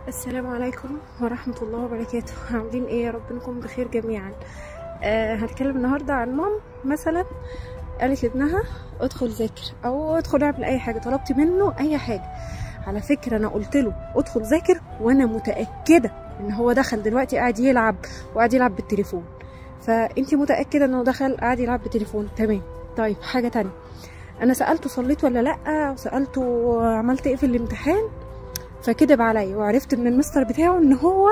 السلام عليكم ورحمة الله وبركاته. عاملين ايه؟ يا رب نكون بخير جميعا. هنتكلم النهاردة عن مام مثلا قالت لابنها ادخل ذاكر او ادخل اعمل اي حاجة، طلبت منه اي حاجة. على فكرة انا قلت له ادخل ذاكر وانا متأكدة ان هو دخل دلوقتي قاعد يلعب وقاعد يلعب بالتليفون، فانتي متأكدة انه دخل قاعد يلعب بالتليفون؟ تمام. طيب حاجة تانية، انا سألته صليت ولا لأ، وسألته عملت ايه في الامتحان، فكدب عليا وعرفت من المستر بتاعه ان هو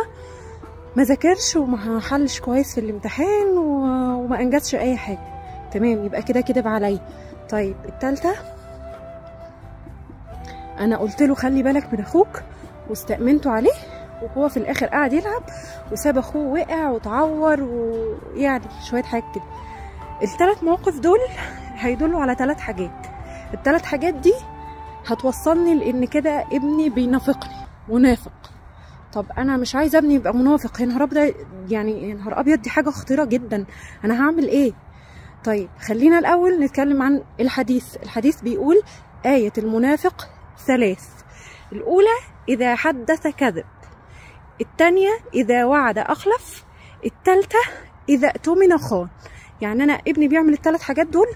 ما ذاكرش وما حلش كويس في الامتحان وما انجزش اي حاجه. تمام، يبقى كده كدب عليا. طيب التالتة، انا قلت له خلي بالك من اخوك واستأمنته عليه، وهو في الاخر قاعد يلعب وساب اخوه وقع وتعور ويعني شويه حاجات كده. الثلاث مواقف دول هيدلوا على 3 حاجات. ال3 حاجات دي هتوصلني لان كده ابني بينافقني، منافق. طب انا مش عايزه ابني يبقى منافق، يا نهار ابيض، يعني يا نهار ابيض، دي حاجه خطيره جدا، انا هعمل ايه؟ طيب خلينا الاول نتكلم عن الحديث. الحديث بيقول آية المنافق 3: الاولى اذا حدث كذب، الثانيه اذا وعد اخلف، الثالثه اذا اؤتمن خان. يعني انا ابني بيعمل ال3 حاجات دول،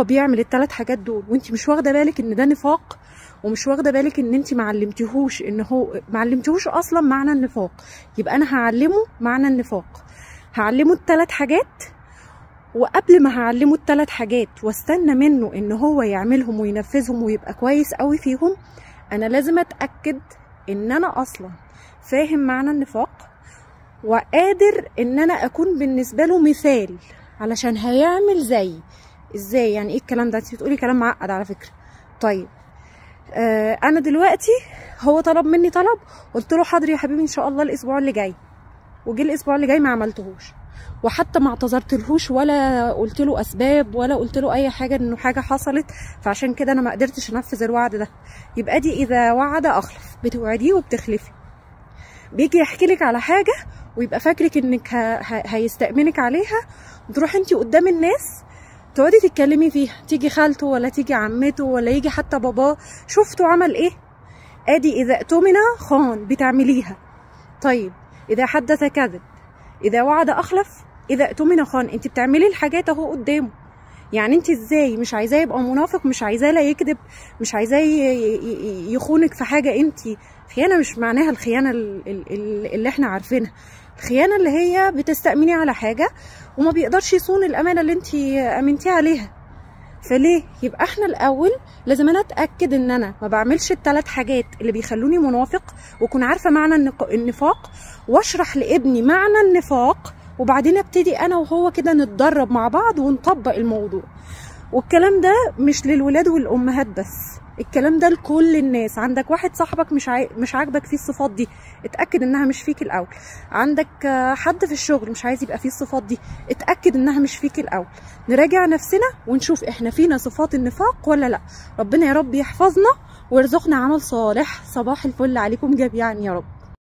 بيعمل ال3 حاجات دول، وانت مش واخده بالك ان ده نفاق، ومش واخده بالك ان انت معلمتيهوش ان هو معلمتيهوش اصلا معنى النفاق. يبقى انا هعلمه معنى النفاق، هعلمه ال3 حاجات، وقبل ما هعلمه ال3 حاجات واستنى منه ان هو يعملهم وينفذهم ويبقى كويس قوي فيهم، انا لازم اتاكد ان انا اصلا فاهم معنى النفاق وقادر ان انا اكون بالنسبه له مثال علشان هيعمل زي. ازاي يعني؟ ايه الكلام ده؟ انت بتقولي كلام معقد على فكره. طيب انا دلوقتي هو طلب مني طلب، قلت له حاضر يا حبيبي ان شاء الله الاسبوع اللي جاي، وجي الاسبوع اللي جاي ما عملتهوش، وحتى ما اعتذرتلهوش ولا قلت له اسباب ولا قلت له اي حاجه انه حاجه حصلت فعشان كده انا ما قدرتش انفذ الوعد ده. يبقى دي اذا وعد اخلف، بتوعديه وبتخلفي. بيجي يحكي لك على حاجه ويبقى فاكرك انك هيستأمنك عليها، وتروح انت قدام الناس تقعدي تتكلمي فيها، تيجي خالته ولا تيجي عمته ولا يجي حتى باباه، شفتوا عمل ايه؟ ادي اذا اؤتمن خان، بتعمليها. طيب اذا حدث كذب، اذا وعد اخلف، اذا اؤتمن خان، انت بتعملي الحاجات اهو قدامه. يعني انت ازاي مش عايزاه يبقى منافق، مش عايزاه لا يكذب، مش عايزاه يخونك في حاجه؟ انت خيانه مش معناها الخيانه اللي احنا عارفينها. الخيانه اللي هي بتستأمني على حاجه وما بيقدرش يصون الامانه اللي انت امنتيه عليها. فليه؟ يبقى احنا الاول لازم انا اتاكد ان انا ما بعملش ال3 حاجات اللي بيخلوني منافق، واكون عارفه معنى النفاق، واشرح لابني معنى النفاق، وبعدين ابتدي انا وهو كده نتدرب مع بعض ونطبق الموضوع. والكلام ده مش للولاد والامهات بس، الكلام ده لكل الناس. عندك واحد صاحبك مش عاجبك فيه الصفات دي، اتاكد انها مش فيك الاول. عندك حد في الشغل مش عايز يبقى فيه الصفات دي، اتاكد انها مش فيك الاول. نراجع نفسنا ونشوف احنا فينا صفات النفاق ولا لا. ربنا يا رب يحفظنا ويرزقنا عمل صالح. صباح الفل عليكم جميعا يا رب.